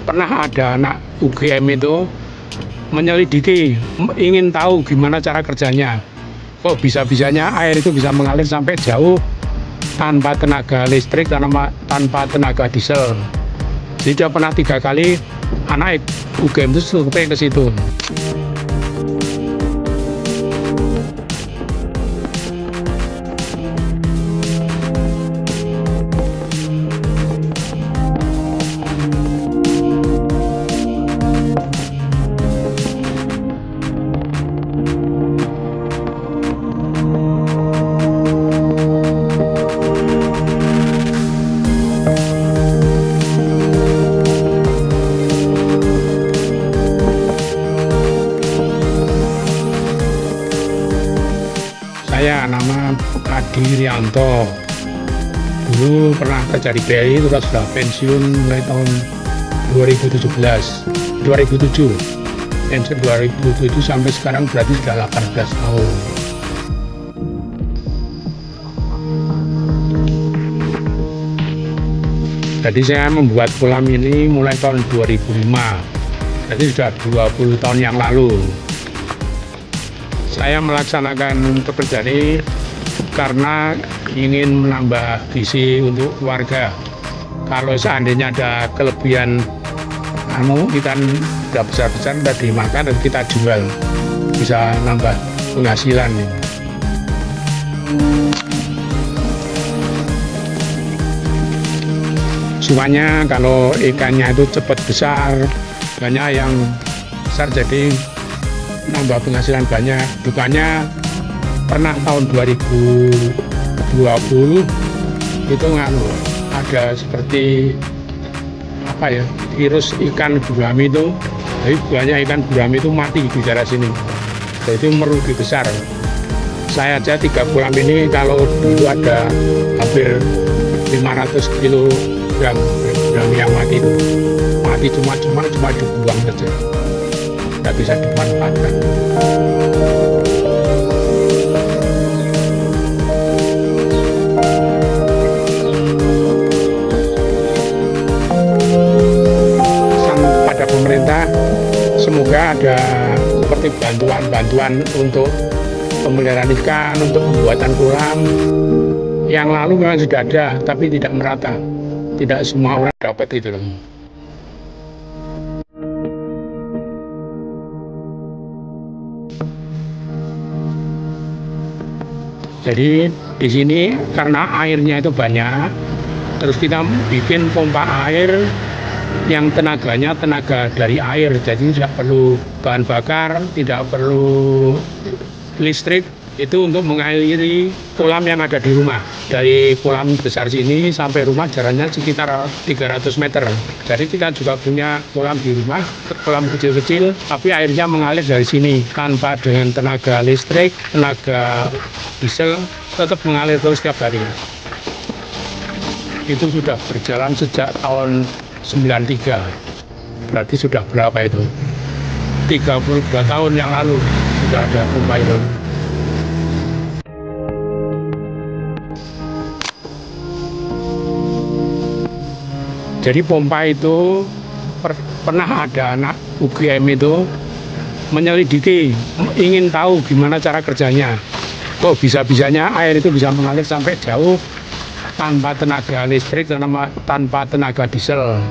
pernah ada anak UGM itu menyelidiki, ingin tahu gimana cara kerjanya. Kok bisa-bisanya air itu bisa mengalir sampai jauh tanpa tenaga listrik, tanpa tenaga diesel. Jadi dia pernah 3 kali anak UGM itu survei ke situ. Saya nama Adi Rianto, dulu pernah kerja di BRI, terus sudah pensiun mulai tahun 2007, pensiun 2007 sampai sekarang berarti sudah 18 tahun. Jadi saya membuat kolam ini mulai tahun 2005, jadi sudah 20 tahun yang lalu. Saya melaksanakan pekerjaan ini karena ingin menambah gizi untuk keluarga. Kalau seandainya ada kelebihan ikan udah besar-besar, udah dimakan dan kita jual, bisa nambah penghasilan. Cumannya kalau ikannya itu cepat besar, banyak yang besar, jadi nambah penghasilan banyak. Dukanya pernah tahun 2020 itu ada seperti virus ikan gurami itu, jadi banyak ikan gurami itu mati di daerah sini, jadi itu merugi besar. Saya aja 3 kolam ini kalau dulu ada hampir 500 kilogram yang mati itu, cuma dibuang saja, nggak bisa dimanfaatkan. Pesan pada pemerintah, semoga ada seperti bantuan untuk pemeliharaan ikan, untuk pembuatan kolam. Yang lalu memang sudah ada, tapi tidak merata, tidak semua orang dapat itu loh. Jadi di sini karena airnya itu banyak, terus kita bikin pompa air yang tenaganya tenaga dari air, jadi tidak perlu bahan bakar, tidak perlu listrik, itu untuk mengairi kolam yang ada di rumah. Dari kolam besar sini sampai rumah jaraknya sekitar 300 meter. Jadi kita juga punya kolam di rumah, kolam kecil-kecil, tapi airnya mengalir dari sini tanpa dengan tenaga listrik, tenaga diesel, tetap mengalir terus setiap hari. Itu sudah berjalan sejak tahun 93. Berarti sudah berapa itu? 32 tahun yang lalu sudah ada pompa itu. Jadi pompa itu pernah ada anak UGM itu menyelidiki, ingin tahu gimana cara kerjanya. Kok bisa-bisanya air itu bisa mengalir sampai jauh tanpa tenaga listrik, tanpa tenaga diesel.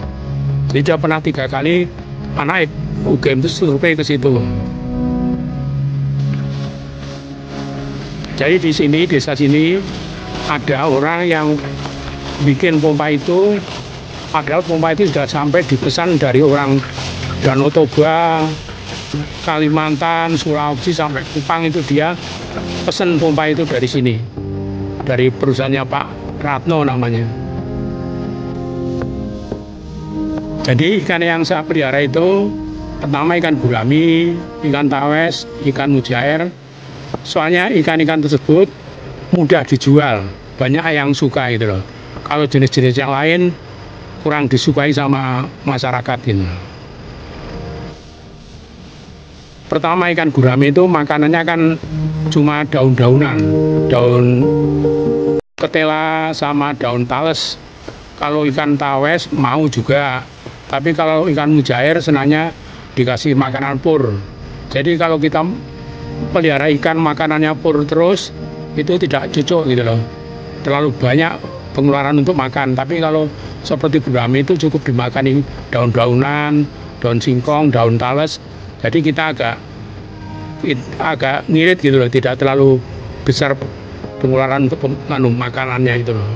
Jadi dia pernah 3 kali anak UGM itu survei ke situ. Jadi di sini, desa sini ada orang yang bikin pompa itu. Padahal pompa itu sudah sampai dipesan dari orang Danau Toba, Kalimantan, Sulawesi sampai Kupang, itu dia pesan pompa itu dari sini, dari perusahaannya Pak Ratno namanya. Jadi ikan yang saya pelihara itu pertama ikan gurami, ikan tawes, ikan mujair. Soalnya ikan-ikan tersebut mudah dijual, banyak yang suka itu loh. Kalau jenis-jenis yang lain kurang disukai sama masyarakat ini. Pertama ikan gurami itu makanannya kan cuma daun-daunan, daun ketela sama daun tales. Kalau ikan tawes mau juga Tapi kalau ikan mujair senangnya dikasih makanan pur. Jadi kalau kita pelihara ikan makanannya pur terus, itu tidak cocok gitu loh. Terlalu banyak pengeluaran untuk makan. Tapi kalau seperti gurami itu cukup dimakani daun-daunan, daun singkong, daun tales. Jadi kita agak ngirit gitu loh, tidak terlalu besar pengeluaran untuk makanannya itu loh.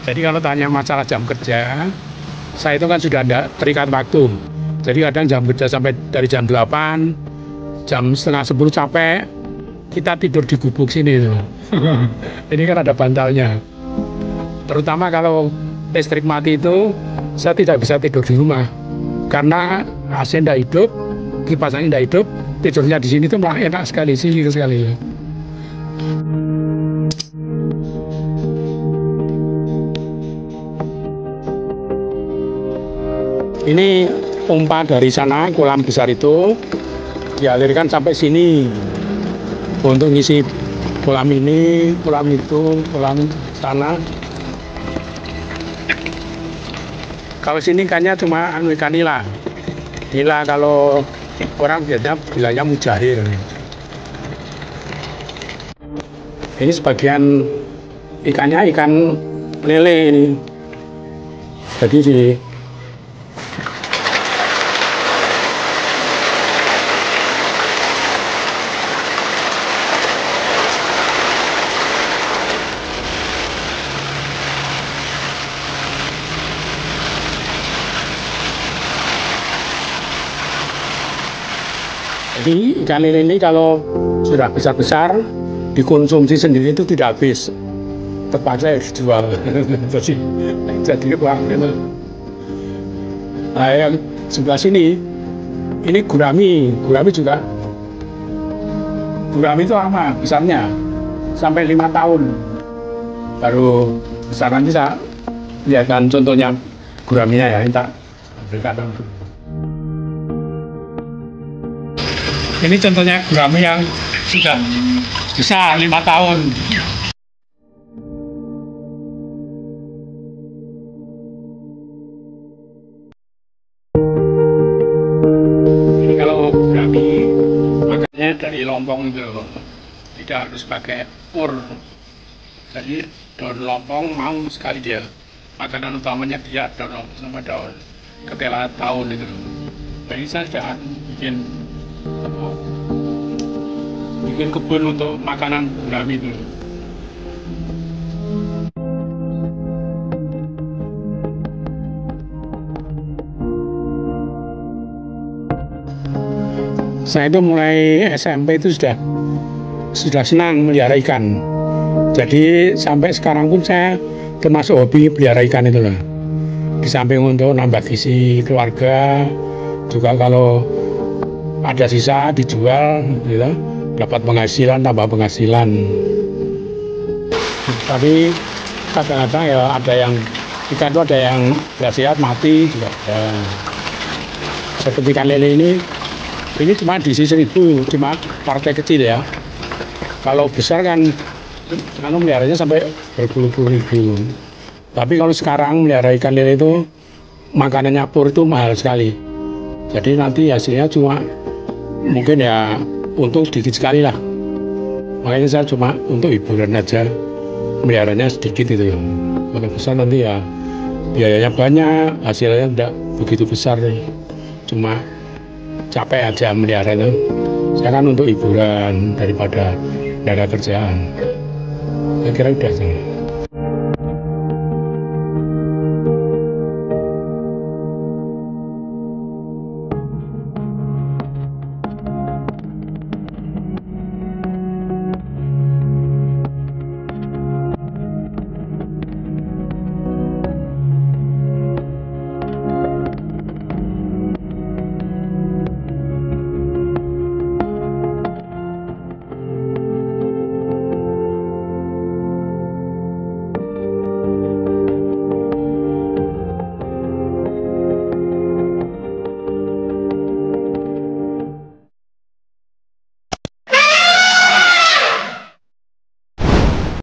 Jadi kalau tanya masalah jam kerja, saya itu kan sudah ada terikat waktu. Jadi kadang jam kerja sampai dari jam 8, jam setengah 10 capek, kita tidur di gubuk sini tuh. Ini kan ada bantalnya. Terutama kalau listrik mati itu, saya tidak bisa tidur di rumah. Karena AC tidak hidup, kipas angin tidak hidup, tidurnya di sini tuh malah enak sekali, sih sekali. Ini pompa dari sana, kolam besar itu dialirkan sampai sini untuk ngisi kolam ini, kolam itu, kolam sana. Kalau sini ikannya cuma ikan nila. Nila kalau orang biasanya bilangnya mujair. Ini sebagian ikannya ikan lele ini. Jadi sini. Jadi ikan lele ini kalau sudah besar-besar dikonsumsi sendiri itu tidak habis, terpaksa dijual. jadi uang gitu. Nah yang sebelah sini ini gurami juga. Gurami itu lama besarnya sampai 5 tahun baru besar. Nanti saya lihatkan contohnya guraminya ya, kita berikan. Ini contohnya gurami yang sudah besar 5 tahun. Ini kalau gurami makannya dari lompong itu, tidak harus pakai pur. Jadi daun lompong mau sekali dia. Makanan utamanya dia daun lompong sama daun ketela tahun itu. Jadi saya sudah bikin kebun untuk makanan gurami itu. Saya itu mulai SMP itu sudah senang melihara ikan. Jadi sampai sekarang pun saya termasuk hobi pelihara ikan itu loh. Di samping untuk nambah gizi keluarga, juga kalau ada sisa dijual gitu, dapat penghasilan, tambah penghasilan. Tapi kadang-kadang ya ada yang ikan itu ada yang nggak sehat mati juga ada. Seperti ikan lele ini cuma di sisi 1000, cuma partai kecil ya. Kalau besar kan meliharanya sampai berpuluh-puluh ribu. Tapi kalau sekarang melihara ikan lele itu makanannya pur itu mahal sekali. Jadi nanti hasilnya cuma mungkin ya untung sedikit sekali lah. Makanya saya cuma untuk hiburan aja meliharanya sedikit itu. Kalau besar nanti ya biayanya banyak, hasilnya tidak begitu besar nih. Cuma capek aja melihara itu. Saya kan untuk hiburan daripada tidak ada kerjaan. Saya kira udah sih.